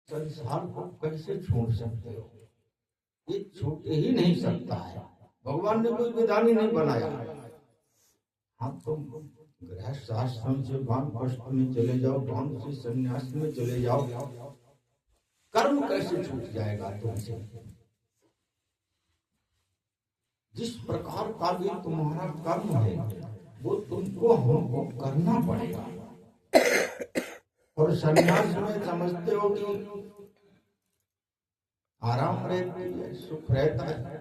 संसार को कैसे छोड़ सकते हो? ये छूट ही नहीं सकता है। भगवान ने कोई विधान ही नहीं बनाया। हाँ, तुम गृहस्थ आश्रम से वानप्रस्थ में चले जाओ, वान से संन्यास में चले जाओ, कर्म कैसे छूट जाएगा तुमसे? जिस प्रकार का भी तुम्हारा कर्म है वो तुमको हमको करना पड़ेगा। और संन्यास में समझते हो कि आराम रहती है, सुख रहता है।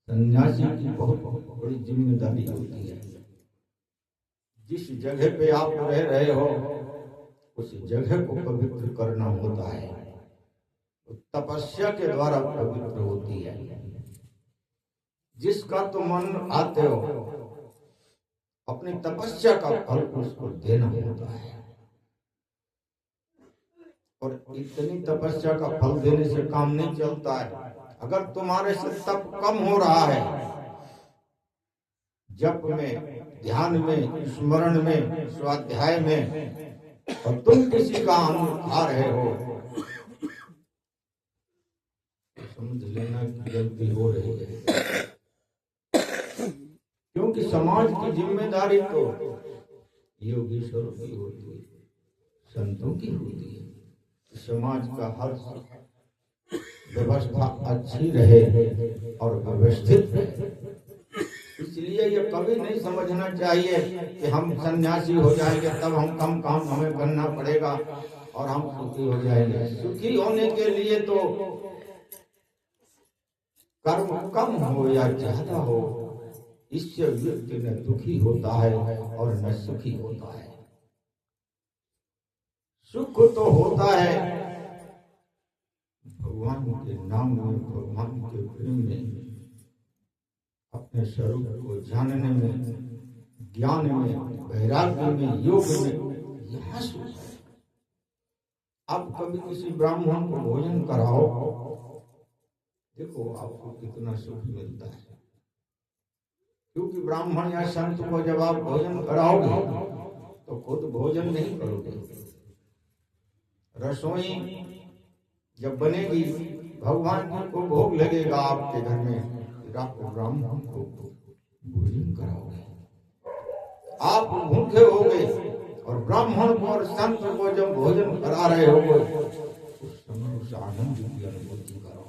सन्यासी की बहुत बड़ी जिम्मेदारी होती है। जिस जगह पे आप रह रहे हो उस जगह को पवित्र करना होता है। तपस्या के द्वारा पवित्र होती है। जिसका तुम मन आते हो अपनी तपस्या का फल उसको देना होता है। और इतनी तपस्या का फल देने से काम नहीं चलता है। अगर तुम्हारे से तप कम हो रहा है, जप में, ध्यान में, स्मरण में, स्वाध्याय में, और तुम किसी का आनंद खा रहे हो, तो समझ लेना कि गलती हो रही है। क्योंकि समाज की जिम्मेदारी तो योगीश्वरों की होती है, संतों की होती है। समाज का हर व्यवस्था अच्छी रहे और व्यवस्थित रहे। इसलिए ये कभी नहीं समझना चाहिए कि हम सन्यासी हो जाएंगे तब हम कम काम हमें करना पड़ेगा और हम सुखी हो जाएंगे। सुखी होने के लिए तो कर्म कम हो या ज्यादा हो, इससे व्यक्ति न दुखी होता है और न सुखी होता है। सुख तो होता है भगवान के नाम में, भगवान के प्रेम में, अपने स्वरूप को जानने में, ज्ञान में, वैराग्य में, योग में, यहाँ सुख है। आप कभी किसी ब्राह्मण को भोजन कराओ, देखो आपको कितना सुख मिलता है। क्योंकि ब्राह्मण या संत को जब आप भोजन कराओगे तो खुद भोजन नहीं करोगे। रसोई जब बनेगी, भगवान को भोग लगेगा आपके घर में, आप ब्राह्मण को भोजन कराओगे। आप भूखे होगे और ब्राह्मण को और संत को जब भोजन करा रहे होगे उस समय उस आनंद की अनुभूति करो।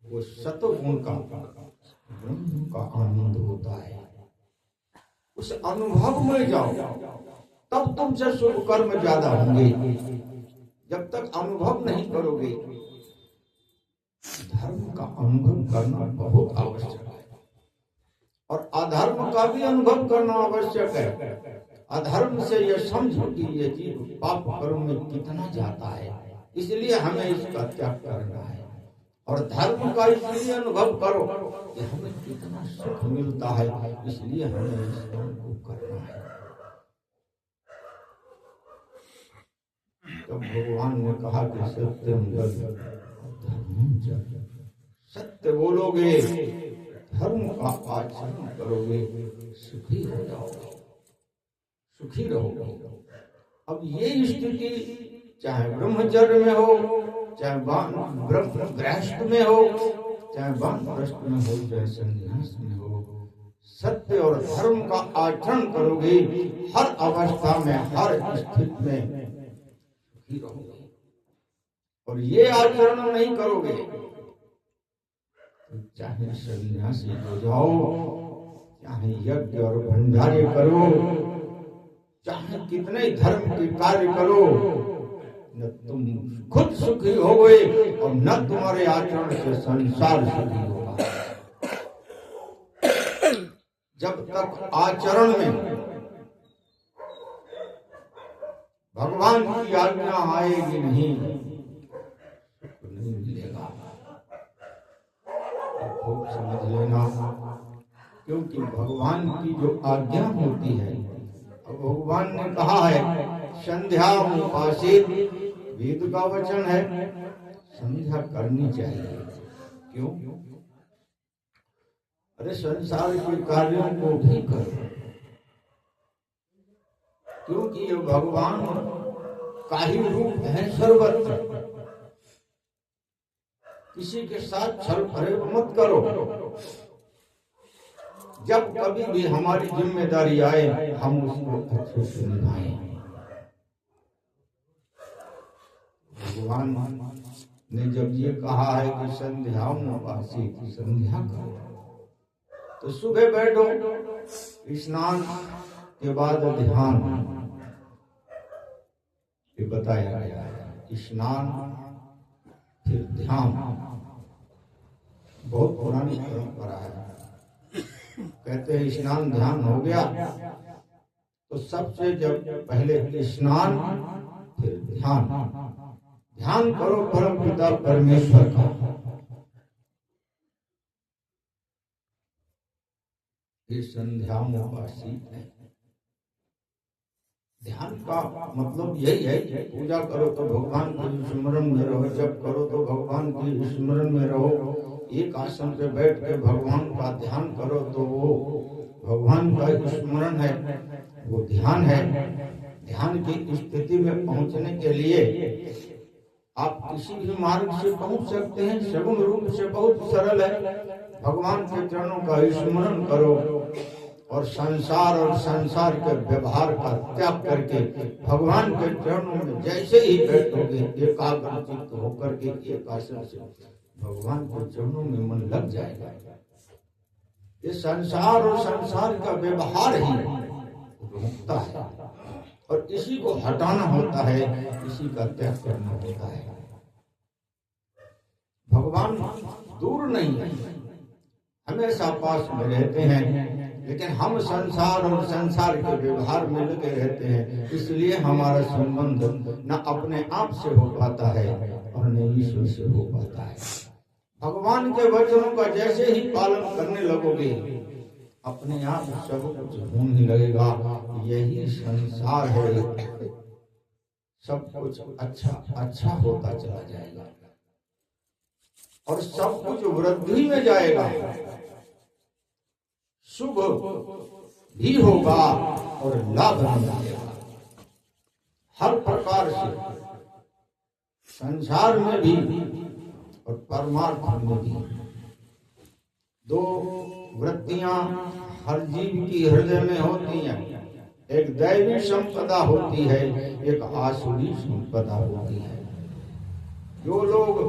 वो सतगुण का, ब्रह्म का आनंद होता है। उस अनुभव में जाओ, तब तुमसे शुभ कर्म ज्यादा होंगे। जब तक अनुभव नहीं करोगे, धर्म का अनुभव करना बहुत आवश्यक है और अधर्म का भी अनुभव करना आवश्यक है। अधर्म से यह समझो कि ये जीव पाप कर्म में कितना जाता है, इसलिए हमें इसका त्याग करना है। और धर्म का इसलिए अनुभव करो कि हमें कितना सुख मिलता है, इसलिए हमें इसका अनुभव करना है। तो भगवान ने कहा कि सत्यम धर्मम च, सत्य बोलोगे, धर्म का आचरण करोगे, सुखी हो जाओगे, सुखी रहोगे। अब ये स्थिति चाहे ब्रह्मचर्य में हो, चाहे गृहस्थ में हो, चाहे वानप्रस्थ में हो, चाहे संन्यास में हो, सत्य और धर्म का आचरण करोगे, हर अवस्था में, हर स्थिति में सुखी रहोगे। और ये आचरण नहीं करोगे तो चाहे सन्यासी हो जाओ, चाहे यज्ञ और भंडारे करो, चाहे कितने धर्म के कार्य करो, न तुम खुद सुखी होगे और न तुम्हारे आचरण से संसार सुखी होगा। जब तक आचरण में भगवान की आज्ञा आएगी नहीं, सुख नहीं मिलेगा। खूब समझ लेना, क्योंकि भगवान की जो आज्ञा होती है, भगवान ने कहा है संध्या उपासित, वेद का वचन है, संध्या करनी चाहिए। क्यों? अरे संसार के कार्यों को भी करो, क्योंकि ये भगवान का ही रूप है सर्वत्र। किसी के साथ छल प्रयोग मत करो। जब कभी भी हमारी जिम्मेदारी आए हम उसको अच्छे से निभाएं। भगवान ने जब ये कहा है कि संध्या वासी की संध्या करो, तो सुबह बैठो, स्नान के बाद ध्यान, ये बताया गया है। स्नान फिर ध्यान, बहुत पुरानी परंपरा है। कहते हैं स्नान ध्यान हो गया तो सबसे जब पहले स्नान फिर ध्यान। ध्यान करो परम पिता परमेश्वर का। ये संध्यामुपासी है। ध्यान का मतलब यही है कि पूजा करो तो भगवान के स्मरण में रहो, जप करो तो भगवान के स्मरण में रहो, एक आसन पे बैठ के भगवान का ध्यान करो तो वो भगवान का स्मरण है, वो ध्यान है। ध्यान की स्थिति में पहुंचने के लिए आप किसी भी मार्ग से पहुंच सकते हैं। सगुण रूप से बहुत सरल है। भगवान के चरणों का स्मरण करो और संसार के व्यवहार का त्याग करके भगवान के चरणों में जैसे ही बैठोगे एकाग्रचित्त होकर के एक आसन से भगवान के चरणों में मन लग जाएगा। ये संसार का व्यवहार ही रुकता है और इसी को हटाना होता है, इसी का त्याग करना होता है। भगवान दूर नहीं है, हमेशा पास में रहते हैं, लेकिन हम संसार के व्यवहार में लगे रहते हैं। इसलिए हमारा संबंध न अपने आप से हो पाता है और न ईश्वर से हो पाता है। भगवान के वचनों का जैसे ही पालन करने लगोगे अपने आप सब कुछ होने लगेगा। यही संसार है, सब कुछ अच्छा होता चला जाएगा और सब कुछ वृद्धि में जाएगा, शुभ भी होगा और लाभ भी मिलेगा। हर प्रकार से संसार में भी और परमार्थ में भी दो वृत्तियां हर जीव की हृदय में होती हैं। एक दैवी संपदा होती है, एक आसुरी संपदा होती है। जो लोग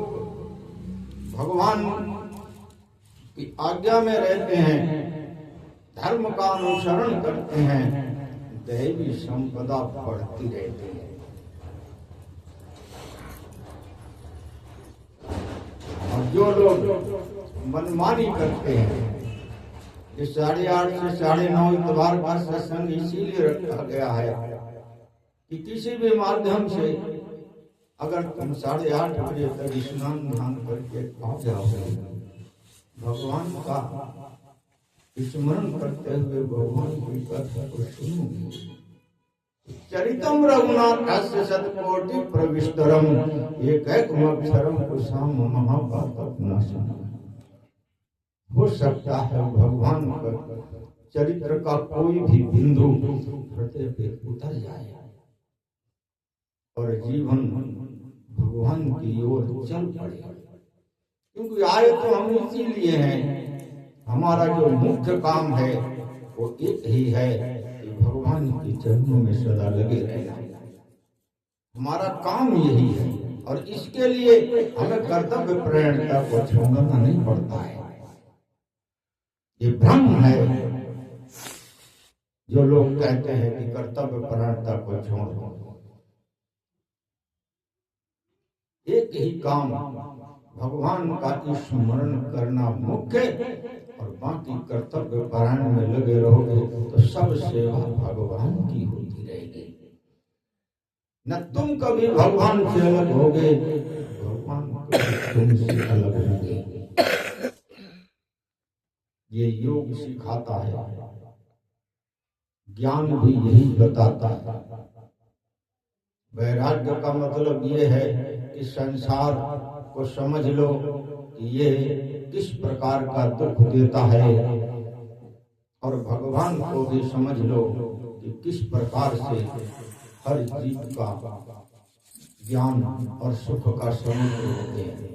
भगवान की आज्ञा में रहते हैं, धर्म का अनुसरण करते हैं, दैवी संपदा बढ़ती रहती है। और जो लोग मनमानी करते हैं, ये 8:30 से 9:30 इतवार का सत्संग इसीलिए रखा गया है कि किसी भी माध्यम से अगर तुम 8:30 बजे तक स्नान ध्यान करके आ जाओगे, भगवान का स्मरण करते हुए भगवान की कथा को सुनोगे, चरितम रघुनाथस्य शतकोटि प्रविष्टरम एकैकमक्षरम कुशाम महापातकनाशनम। हो सकता है भगवान का चरित्र का कोई भी बिंदु हृदय पे उतर जाए और जीवन भगवान की ओर चल पड़े। क्योंकि आए तो हम इसीलिए हैं, हमारा जो मुख्य काम है वो एक ही है कि भगवान के चरणों में सदा लगे रहना। हमारा काम यही है और इसके लिए हमें कर्तव्य प्रेरणा को छोड़ना नहीं पड़ता है। ये भ्रम है जो लोग कहते हैं कि कर्तव्य परायणता को छोड़ दो। एक ही काम भगवान का स्मरण करना मुख्य और बाकी कर्तव्य परायण में लगे रहोगे तो सब सेवा भगवान की होती रहेगी। न तुम कभी भगवान से अलग होगे, भगवान तुमसे अलग होंगे। ये योग सिखाता है, ज्ञान भी यही बताता है। वैराग्य का मतलब ये है कि संसार को समझ लो कि ये किस प्रकार का दुख देता है और भगवान को भी समझ लो कि किस प्रकार से हर जीव का ज्ञान और सुख का समुद्र होते हैं।